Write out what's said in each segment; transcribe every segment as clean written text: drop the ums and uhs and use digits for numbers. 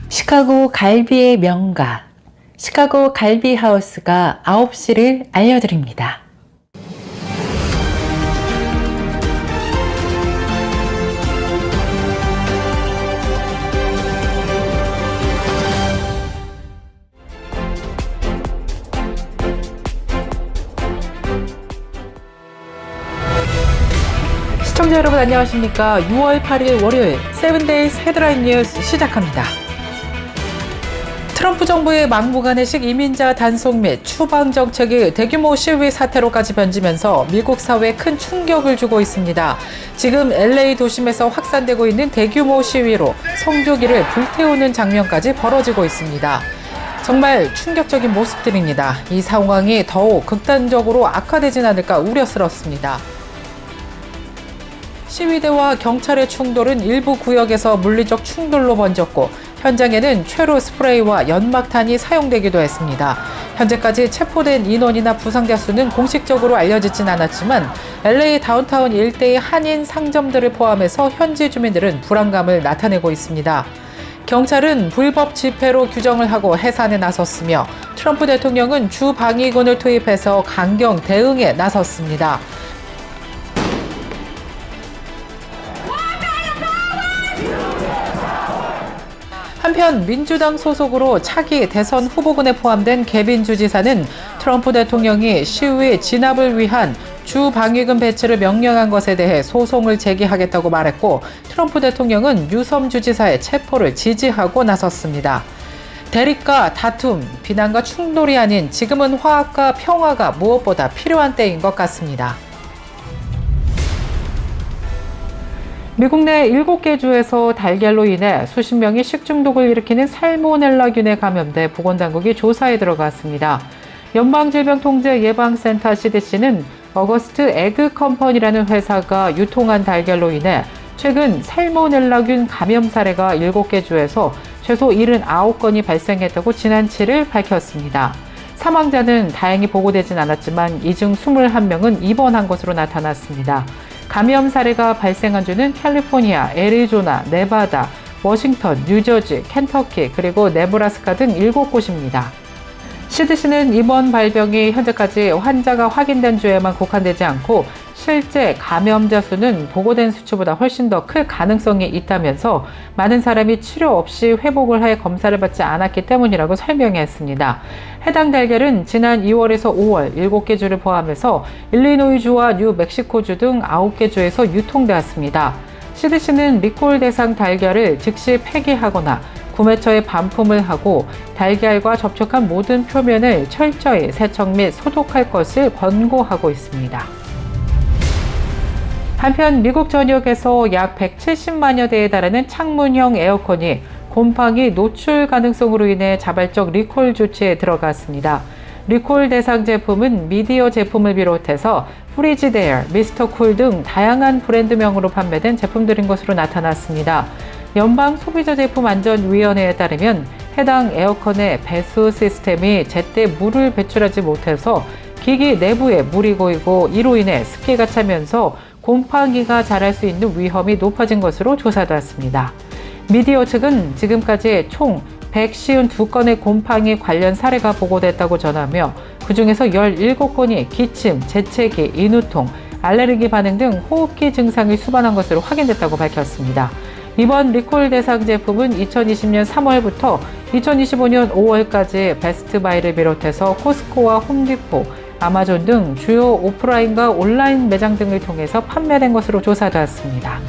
시카고 갈비의 명가, 시카고 갈비 하우스가 9시를 알려드립니다. 시청자 여러분 안녕하십니까? 6월 8일 월요일 세븐데이즈 헤드라인 뉴스 시작합니다. 트럼프 정부의 막무가내식 이민자 단속 및 추방 정책이 대규모 시위 사태로까지 번지면서 미국 사회에 큰 충격을 주고 있습니다. 지금 LA 도심에서 확산되고 있는 대규모 시위로 성조기를 불태우는 장면까지 벌어지고 있습니다. 정말 충격적인 모습들입니다. 이 상황이 더욱 극단적으로 악화되진 않을까 우려스럽습니다. 시위대와 경찰의 충돌은 일부 구역에서 물리적 충돌로 번졌고 현장에는 최루 스프레이와 연막탄이 사용되기도 했습니다. 현재까지 체포된 인원이나 부상자 수는 공식적으로 알려지진 않았지만 LA 다운타운 일대의 한인 상점들을 포함해서 현지 주민들은 불안감을 나타내고 있습니다. 경찰은 불법 집회로 규정을 하고 해산에 나섰으며 트럼프 대통령은 주 방위군을 투입해서 강경 대응에 나섰습니다. 한편 민주당 소속으로 차기 대선 후보군에 포함된 개빈 주지사는 트럼프 대통령이 시위 진압을 위한 주 방위군 배치를 명령한 것에 대해 소송을 제기하겠다고 말했고 트럼프 대통령은 유섬 주지사의 체포를 지지하고 나섰습니다. 대립과 다툼, 비난과 충돌이 아닌 지금은 화합과 평화가 무엇보다 필요한 때인 것 같습니다. 미국 내 7개 주에서 달걀로 인해 수십 명이 식중독을 일으키는 살모넬라균에 감염돼 보건당국이 조사에 들어갔습니다. 연방질병통제예방센터 CDC는 어거스트 에그 컴퍼니라는 회사가 유통한 달걀로 인해 최근 살모넬라균 감염 사례가 7개 주에서 최소 79건이 발생했다고 지난 7일 밝혔습니다. 사망자는 다행히 보고되진 않았지만 이 중 21명은 입원한 것으로 나타났습니다. 감염 사례가 발생한 주는 캘리포니아, 애리조나, 네바다, 워싱턴, 뉴저지, 켄터키, 그리고 네브라스카 등 7곳입니다. CDC는 이번 발병이 현재까지 환자가 확인된 주에만 국한되지 않고 실제 감염자 수는 보고된 수치보다 훨씬 더 클 가능성이 있다면서 많은 사람이 치료 없이 회복을 해 검사를 받지 않았기 때문이라고 설명했습니다. 해당 달걀은 지난 2월에서 5월 7개 주를 포함해서 일리노이주와 뉴멕시코주 등 9개 주에서 유통되었습니다. CDC는 리콜 대상 달걀을 즉시 폐기하거나 구매처에 반품을 하고 달걀과 접촉한 모든 표면을 철저히 세척 및 소독할 것을 권고하고 있습니다. 한편 미국 전역에서 약 170만여 대에 달하는 창문형 에어컨이 곰팡이 노출 가능성으로 인해 자발적 리콜 조치에 들어갔습니다. 리콜 대상 제품은 미디어 제품을 비롯해서 프리지데어, 미스터쿨 등 다양한 브랜드명으로 판매된 제품들인 것으로 나타났습니다. 연방소비자제품안전위원회에 따르면 해당 에어컨의 배수 시스템이 제때 물을 배출하지 못해서 기기 내부에 물이 고이고 이로 인해 습기가 차면서 곰팡이가 자랄 수 있는 위험이 높아진 것으로 조사되었습니다. 미디어 측은 지금까지 총 152건의 곰팡이 관련 사례가 보고됐다고 전하며 그중에서 17건이 기침, 재채기, 인후통, 알레르기 반응 등 호흡기 증상이 수반한 것으로 확인됐다고 밝혔습니다. 이번 리콜 대상 제품은 2020년 3월부터 2025년 5월까지 베스트바이를 비롯해서 코스코와 홈디포, 아마존 등 주요 오프라인과 온라인 매장 등을 통해서 판매된 것으로 조사되었습니다.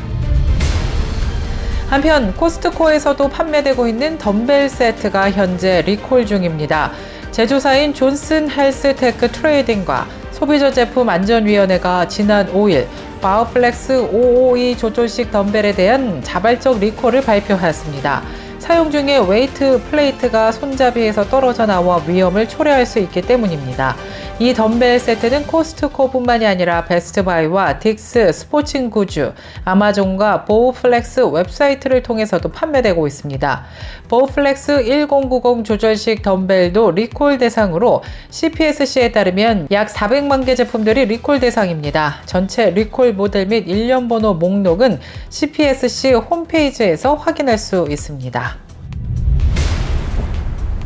한편 코스트코에서도 판매되고 있는 덤벨 세트가 현재 리콜 중입니다. 제조사인 존슨 헬스테크 트레이딩과 소비자제품안전위원회가 지난 5일 파워플렉스 552 조존식 덤벨에 대한 자발적 리콜을 발표했습니다. 사용 중에 웨이트 플레이트가 손잡이에서 떨어져 나와 위험을 초래할 수 있기 때문입니다. 이 덤벨 세트는 코스트코뿐만이 아니라 베스트바이와 딕스, 스포칭 구즈, 아마존과 보우플렉스 웹사이트를 통해서도 판매되고 있습니다. 보우플렉스 1090 조절식 덤벨도 리콜 대상으로 CPSC에 따르면 약 400만 개 제품들이 리콜 대상입니다. 전체 리콜 모델 및 일련 번호 목록은 CPSC 홈페이지에서 확인할 수 있습니다.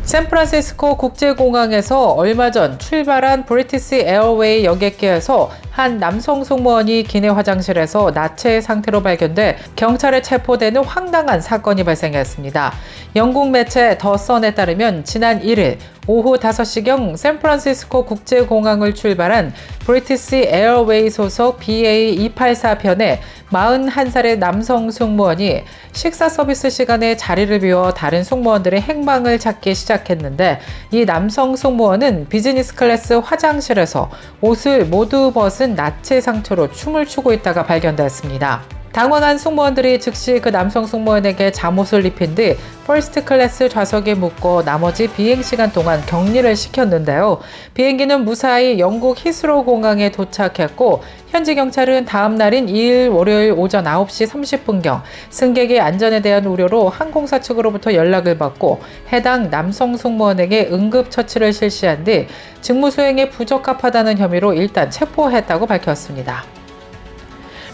샌프란시스코 국제공항에서 얼마 전 출발한 브리티시 에어웨이 여객기에서 한 남성 승무원이 기내 화장실에서 나체 상태로 발견돼 경찰에 체포되는 황당한 사건이 발생했습니다. 영국 매체 더 선에 따르면 지난 1일 오후 5시경 샌프란시스코 국제공항을 출발한 브리티시 에어웨이 소속 BA284편의 41살의 남성 승무원이 식사 서비스 시간에 자리를 비워 다른 승무원들의 행방을 찾기 시작했는데, 이 남성 승무원은 비즈니스 클래스 화장실에서 옷을 모두 벗은 나체 상태로 춤을 추고 있다가 발견됐습니다. 당황한 승무원들이 즉시 그 남성 승무원에게 잠옷을 입힌 뒤 퍼스트 클래스 좌석에 묶고 나머지 비행 시간 동안 격리를 시켰는데요. 비행기는 무사히 영국 히스로우 공항에 도착했고, 현지 경찰은 다음 날인 2일 월요일 오전 9시 30분경 승객의 안전에 대한 우려로 항공사 측으로부터 연락을 받고 해당 남성 승무원에게 응급처치를 실시한 뒤 직무 수행에 부적합하다는 혐의로 일단 체포했다고 밝혔습니다.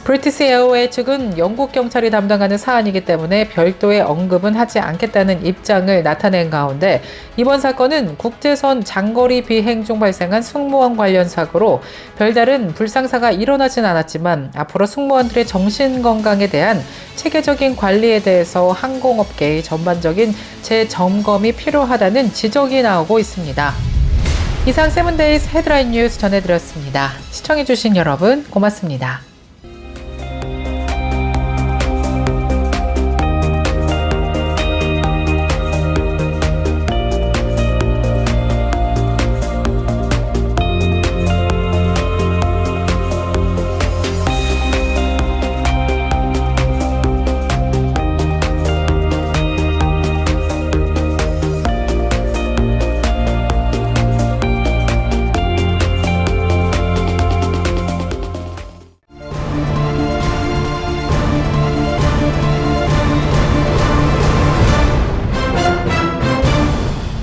브리티시 에어웨이 측은 영국 경찰이 담당하는 사안이기 때문에 별도의 언급은 하지 않겠다는 입장을 나타낸 가운데, 이번 사건은 국제선 장거리 비행 중 발생한 승무원 관련 사고로 별다른 불상사가 일어나진 않았지만 앞으로 승무원들의 정신건강에 대한 체계적인 관리에 대해서 항공업계의 전반적인 재점검이 필요하다는 지적이 나오고 있습니다. 이상 세븐데이즈 헤드라인 뉴스 전해드렸습니다. 시청해주신 여러분 고맙습니다.